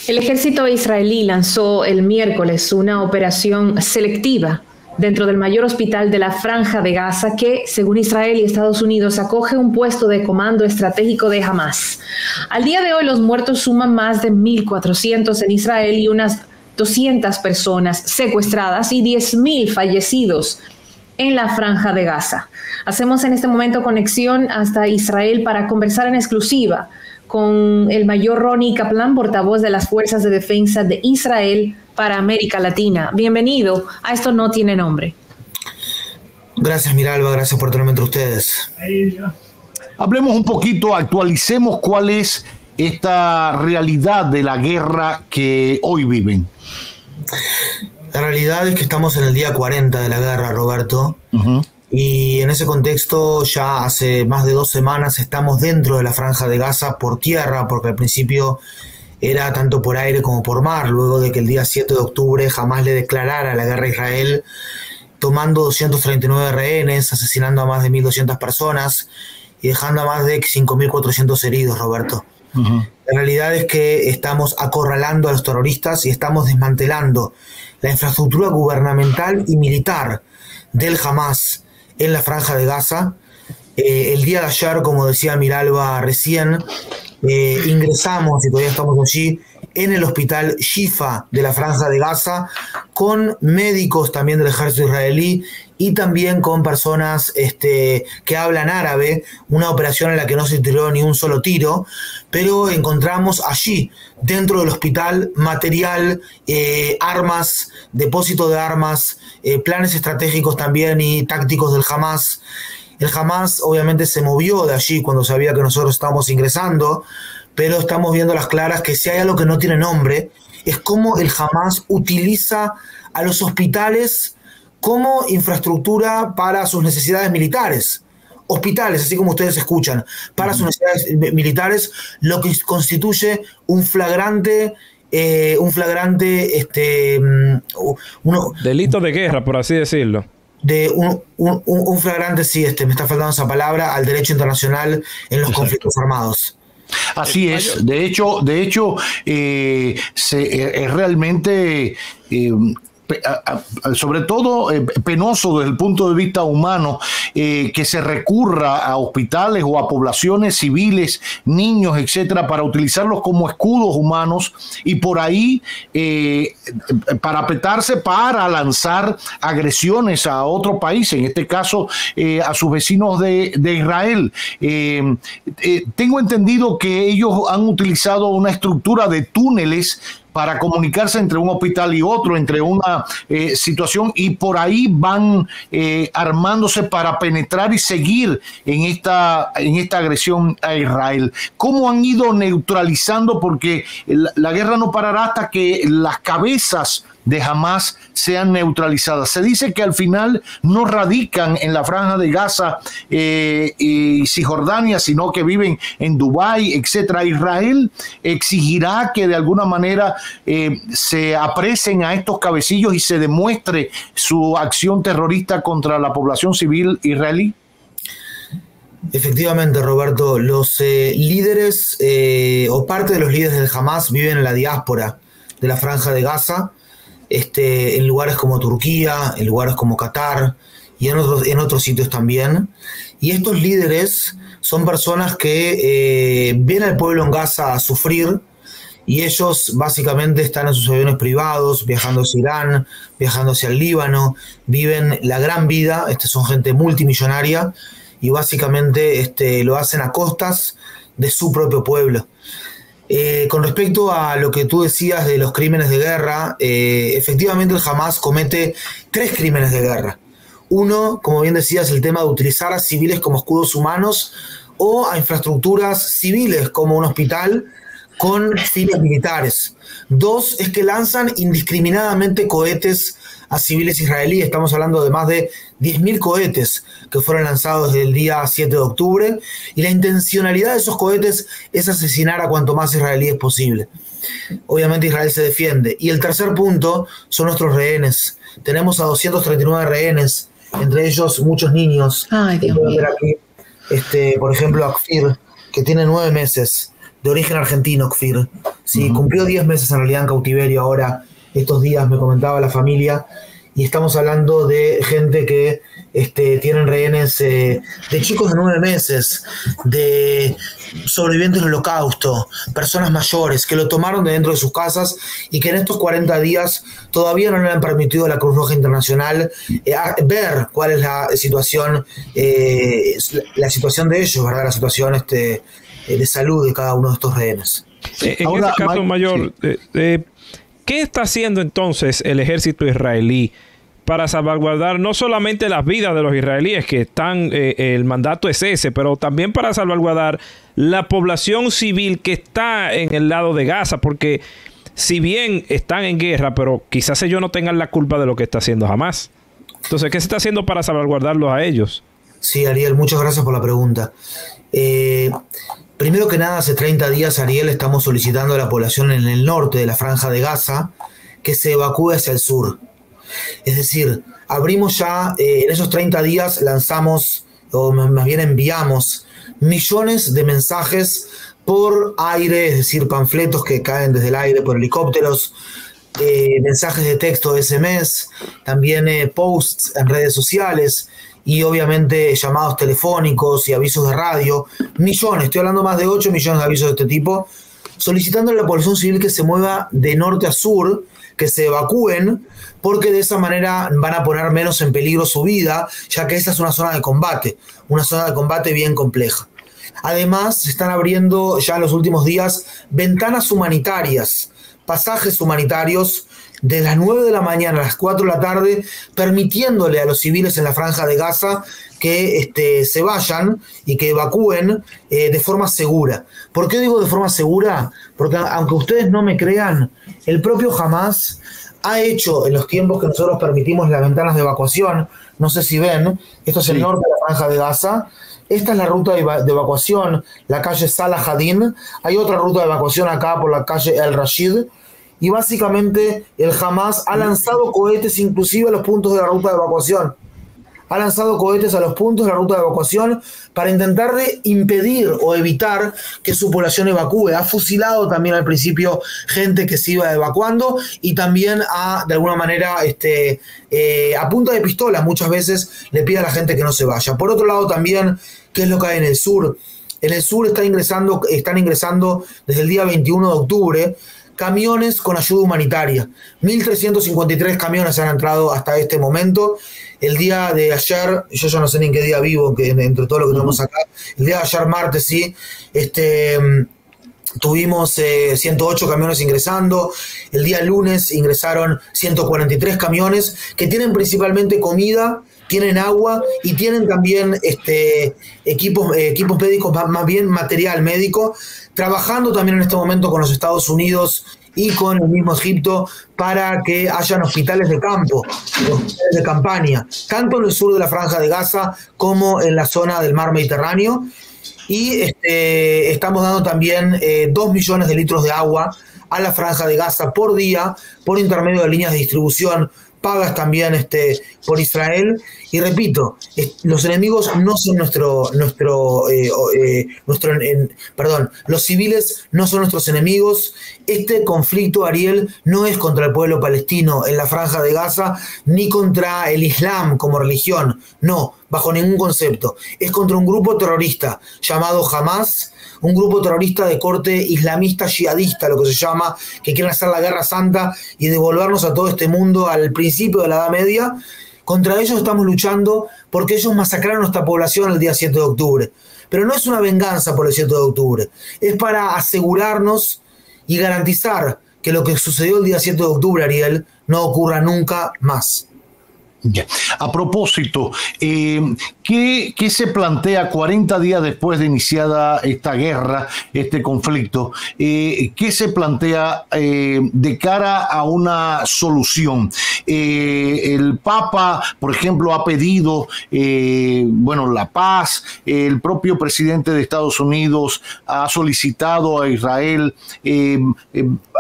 El ejército israelí lanzó el miércoles una operación selectiva dentro del mayor hospital de la Franja de Gaza que, según Israel y Estados Unidos, acoge un puesto de comando estratégico de Hamás. Al día de hoy, los muertos suman más de 1.400 en Israel y unas 200 personas secuestradas y 10.000 fallecidos en la Franja de Gaza. Hacemos en este momento conexión hasta Israel para conversar en exclusiva con el mayor Ronnie Kaplan, portavoz de las Fuerzas de Defensa de Israel para América Latina. Bienvenido a Esto No Tiene Nombre. Gracias, Miralba, gracias por tenerme entre ustedes. Hablemos un poquito, actualicemos cuál es esta realidad de la guerra que hoy viven. La realidad es que estamos en el día 40 de la guerra, Roberto. Y en ese contexto ya hace más de 2 semanas estamos dentro de la Franja de Gaza por tierra, porque al principio era tanto por aire como por mar, luego de que el día 7 de octubre Hamás le declarara la guerra a Israel, tomando 239 rehenes, asesinando a más de 1.200 personas y dejando a más de 5.400 heridos, Roberto. La realidad es que estamos acorralando a los terroristas y estamos desmantelando la infraestructura gubernamental y militar del Hamás en la Franja de Gaza. El día de ayer, como decía Miralba recién, ingresamos, y todavía estamos allí, en el hospital Shifa de la Franja de Gaza, con médicos también del ejército israelí y también con personas que hablan árabe, una operación en la que no se tiró ni un solo tiro, pero encontramos allí, dentro del hospital, material, armas, depósito de armas, planes estratégicos también y tácticos del Hamás. El Hamás obviamente se movió de allí cuando sabía que nosotros estábamos ingresando, pero estamos viendo a las claras que si hay algo que no tiene nombre, es cómo el Hamás utiliza a los hospitales como infraestructura para sus necesidades militares. Hospitales, así como ustedes escuchan, para sus necesidades militares, lo que constituye un flagrante delito de guerra, por así decirlo. De un flagrante, sí, me está faltando esa palabra, al derecho internacional en los conflictos armados. Así es. De hecho, es realmente sobre todo penoso desde el punto de vista humano que se recurra a hospitales o a poblaciones civiles, niños, etcétera, para utilizarlos como escudos humanos y por ahí parapetarse para lanzar agresiones a otro país, en este caso a sus vecinos de Israel. Tengo entendido que ellos han utilizado una estructura de túneles para comunicarse entre un hospital y otro, entre una situación, y por ahí van armándose para penetrar y seguir en esta agresión a Israel. ¿Cómo han ido neutralizando? Porque la guerra no parará hasta que las cabezas de Hamás sean neutralizadas. Se dice que al final no radican en la Franja de Gaza y Cisjordania, sino que viven en Dubái, etcétera. Israel exigirá que de alguna manera se apresen a estos cabecillos y se demuestre su acción terrorista contra la población civil israelí. Efectivamente, Roberto, los líderes o parte de los líderes del Hamás viven en la diáspora de la Franja de Gaza, en lugares como Turquía, en lugares como Qatar y en otros sitios también. Y estos líderes son personas que ven al pueblo en Gaza a sufrir y ellos básicamente están en sus aviones privados, viajando hacia Irán, viajando hacia el Líbano, viven la gran vida, son gente multimillonaria y básicamente lo hacen a costas de su propio pueblo. Con respecto a lo que tú decías de los crímenes de guerra, efectivamente el Hamás comete 3 crímenes de guerra. Uno, como bien decías, el tema de utilizar a civiles como escudos humanos o a infraestructuras civiles como un hospital con fines militares. 2, es que lanzan indiscriminadamente cohetes a civiles israelíes. Estamos hablando de más de 10.000 cohetes que fueron lanzados desde el día 7 de octubre y la intencionalidad de esos cohetes es asesinar a cuanto más israelíes posible. Obviamente Israel se defiende. Y el tercer punto son nuestros rehenes. Tenemos a 239 rehenes, entre ellos muchos niños. Ay, Dios mío. Por ejemplo, Akfir, que tiene 9 meses. de origen argentino, Kfir. Sí, cumplió 10 meses en realidad en cautiverio ahora, estos días me comentaba la familia, y estamos hablando de gente que tienen rehenes de chicos de 9 meses, de sobrevivientes del Holocausto, personas mayores que lo tomaron de dentro de sus casas y que en estos 40 días todavía no le han permitido a la Cruz Roja Internacional ver cuál es la situación de ellos, ¿verdad? La situación de salud de cada uno de estos rehenes. En este caso, Mayor, ¿qué está haciendo entonces el ejército israelí para salvaguardar no solamente las vidas de los israelíes que están, el mandato es ese, pero también para salvaguardar la población civil que está en el lado de Gaza? Porque si bien están en guerra, pero quizás ellos no tengan la culpa de lo que está haciendo Hamás. Entonces, ¿qué se está haciendo para salvaguardarlos a ellos? Sí, Ariel, muchas gracias por la pregunta. Primero que nada, hace 30 días, Ariel, estamos solicitando a la población en el norte de la Franja de Gaza que se evacúe hacia el sur. Es decir, abrimos ya, en esos 30 días lanzamos, o más bien enviamos, millones de mensajes por aire, es decir, panfletos que caen desde el aire por helicópteros, mensajes de texto, SMS, también posts en redes sociales y obviamente llamados telefónicos y avisos de radio. Millones, estoy hablando más de 8 millones de avisos de este tipo, solicitando a la población civil que se mueva de norte a sur, que se evacúen, porque de esa manera van a poner menos en peligro su vida, ya que esa es una zona de combate bien compleja. Además, se están abriendo ya en los últimos días ventanas humanitarias, pasajes humanitarios de las 9 de la mañana a las 4 de la tarde, permitiéndole a los civiles en la Franja de Gaza que se vayan y que evacúen de forma segura. ¿Por qué digo de forma segura? Porque aunque ustedes no me crean, el propio Hamás ha hecho en los tiempos que nosotros permitimos las ventanas de evacuación, no sé si ven, esto es el norte de la Franja de Gaza, esta es la ruta de evacuación, la calle Salah Hadin, hay otra ruta de evacuación acá por la calle El Rashid, y básicamente el Hamás ha lanzado cohetes inclusive a los puntos de la ruta de evacuación. Ha lanzado cohetes a los puntos de la ruta de evacuación para intentar de impedir o evitar que su población evacúe. Ha fusilado también al principio gente que se iba evacuando y también de alguna manera, a punta de pistola muchas veces le pide a la gente que no se vaya. Por otro lado también, ¿qué es lo que hay en el sur? En el sur están ingresando desde el día 21 de octubre camiones con ayuda humanitaria. 1.353 camiones han entrado hasta este momento. El día de ayer, yo ya no sé ni en qué día vivo, que entre todo lo que tenemos acá, el día de ayer, martes, sí, tuvimos 108 camiones ingresando. El día lunes ingresaron 143 camiones que tienen principalmente comida, tienen agua y tienen también equipos médicos, más bien material médico, trabajando también en este momento con los Estados Unidos y con el mismo Egipto para que hayan hospitales de campo, hospitales de campaña, tanto en el sur de la Franja de Gaza como en la zona del mar Mediterráneo. Y estamos dando también 2 millones de litros de agua a la Franja de Gaza por día, por intermedio de líneas de distribución pagas también por Israel. Y repito, los enemigos no son los civiles no son nuestros enemigos. Este conflicto, Ariel, no es contra el pueblo palestino en la Franja de Gaza, ni contra el Islam como religión, no, bajo ningún concepto. Es contra un grupo terrorista llamado Hamás, un grupo terrorista de corte islamista yihadista, lo que se llama, que quieren hacer la guerra santa y devolvernos a todo este mundo al principio de la Edad Media. Contra ellos estamos luchando porque ellos masacraron a nuestra población el día 7 de octubre. Pero no es una venganza por el 7 de octubre, es para asegurarnos y garantizar que lo que sucedió el día 7 de octubre, Ariel, no ocurra nunca más. Yeah. A propósito, ¿qué se plantea 40 días después de iniciada esta guerra, este conflicto? ¿Qué se plantea de cara a una solución? El Papa, por ejemplo, ha pedido la paz. El propio presidente de Estados Unidos ha solicitado a Israel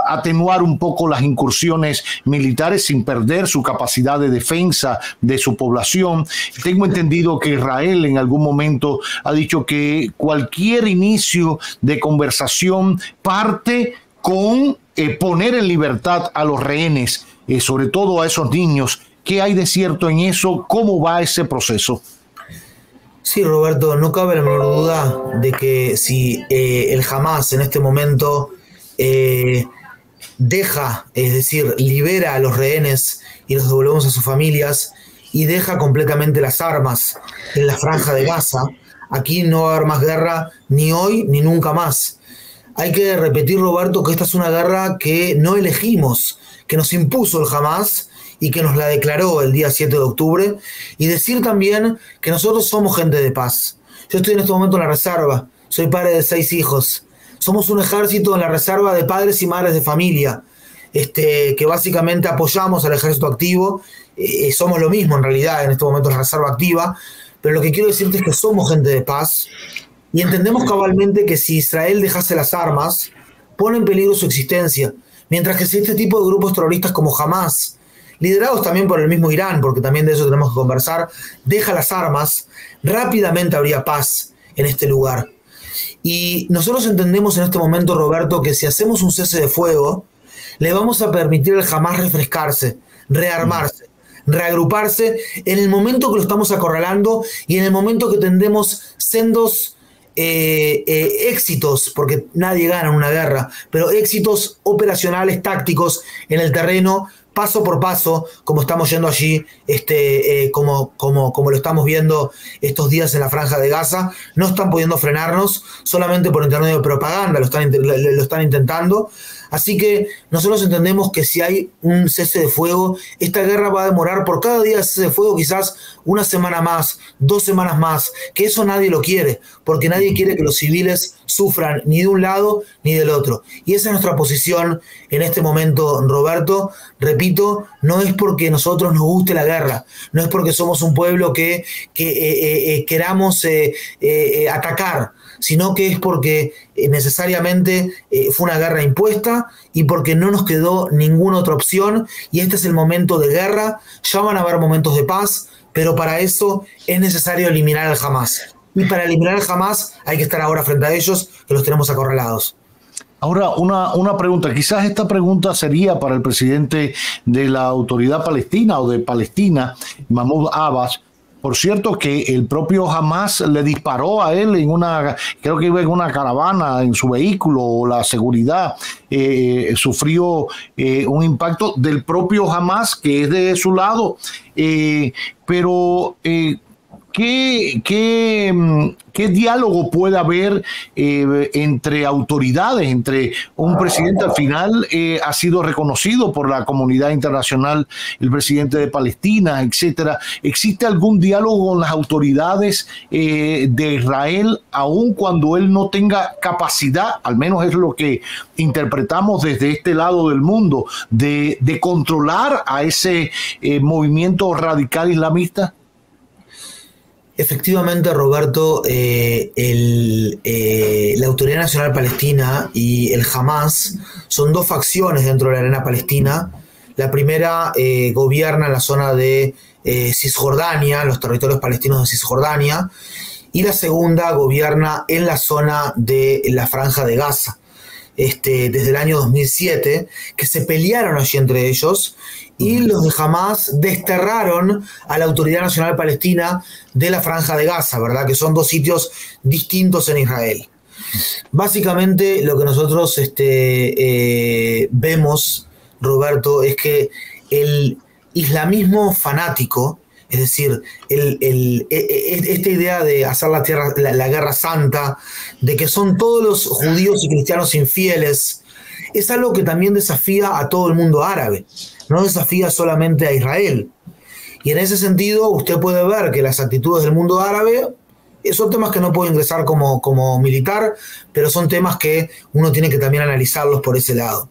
atenuar un poco las incursiones militares sin perder su capacidad de defensa de su población. Tengo entendido que Israel en algún momento ha dicho que cualquier inicio de conversación parte con poner en libertad a los rehenes, sobre todo a esos niños. ¿Qué hay de cierto en eso? ¿Cómo va ese proceso? Sí, Roberto, no cabe la menor duda de que si el Hamas en este momento deja, es decir, libera a los rehenes y los devolvemos a sus familias y deja completamente las armas en la franja de Gaza, aquí no va a haber más guerra ni hoy ni nunca más. Hay que repetir, Roberto, que esta es una guerra que no elegimos, que nos impuso el Hamas y que nos la declaró el día 7 de octubre, y decir también que nosotros somos gente de paz. Yo estoy en este momento en la reserva, soy padre de 6 hijos, somos un ejército en la reserva de padres y madres de familia, que básicamente apoyamos al ejército activo, somos lo mismo en realidad en este momento en la reserva activa, pero lo que quiero decirte es que somos gente de paz, y entendemos cabalmente que si Israel dejase las armas, pone en peligro su existencia, mientras que si este tipo de grupos terroristas como Hamas, liderados también por el mismo Irán, porque también de eso tenemos que conversar, deja las armas, rápidamente habría paz en este lugar. Y nosotros entendemos en este momento, Roberto, que si hacemos un cese de fuego, le vamos a permitir al Hamas refrescarse, rearmarse, reagruparse en el momento que lo estamos acorralando y en el momento que tendremos sendos éxitos, porque nadie gana en una guerra, pero éxitos operacionales, tácticos en el terreno, paso por paso, como estamos yendo allí, como lo estamos viendo estos días en la Franja de Gaza. No están pudiendo frenarnos, solamente por intermedio de propaganda lo están intentando. Así que nosotros entendemos que si hay un cese de fuego, esta guerra va a demorar por cada día de cese de fuego quizás una semana más, 2 semanas más, que eso nadie lo quiere, porque nadie quiere que los civiles sufran ni de un lado ni del otro. Y esa es nuestra posición en este momento, Roberto. Repito, no es porque a nosotros nos guste la guerra, no es porque somos un pueblo que queramos atacar, sino que es porque necesariamente fue una guerra impuesta y porque no nos quedó ninguna otra opción, y este es el momento de guerra. Ya van a haber momentos de paz, pero para eso es necesario eliminar al Hamas, y para eliminar al Hamas hay que estar ahora frente a ellos, que los tenemos acorralados. Ahora, una pregunta, quizás esta pregunta sería para el presidente de la Autoridad Palestina o de Palestina, Mahmoud Abbas. Por cierto, que el propio Hamas le disparó a él creo que iba en una caravana en su vehículo, la seguridad sufrió un impacto del propio Hamas, que es de su lado, pero ¿Qué diálogo puede haber entre autoridades, entre un presidente? Al final ha sido reconocido por la comunidad internacional, el presidente de Palestina, etcétera. ¿Existe algún diálogo con las autoridades de Israel, aun cuando él no tenga capacidad, al menos es lo que interpretamos desde este lado del mundo, de controlar a ese movimiento radical islamista? Efectivamente, Roberto, la Autoridad Nacional Palestina y el Hamas son 2 facciones dentro de la arena palestina. La primera gobierna en la zona de Cisjordania, los territorios palestinos de Cisjordania, y la segunda gobierna en la zona de la Franja de Gaza. Desde el año 2007, que se pelearon allí entre ellos, y los de Hamas desterraron a la Autoridad Nacional Palestina de la Franja de Gaza, ¿verdad? Que son 2 sitios distintos en Israel. Básicamente lo que nosotros vemos, Roberto, es que el islamismo fanático, es decir, esta idea de hacer la guerra santa, de que son todos los judíos y cristianos infieles, es algo que también desafía a todo el mundo árabe, no desafía solamente a Israel. Y en ese sentido usted puede ver que las actitudes del mundo árabe son temas que no puedo ingresar como militar, pero son temas que uno tiene que también analizarlos por ese lado.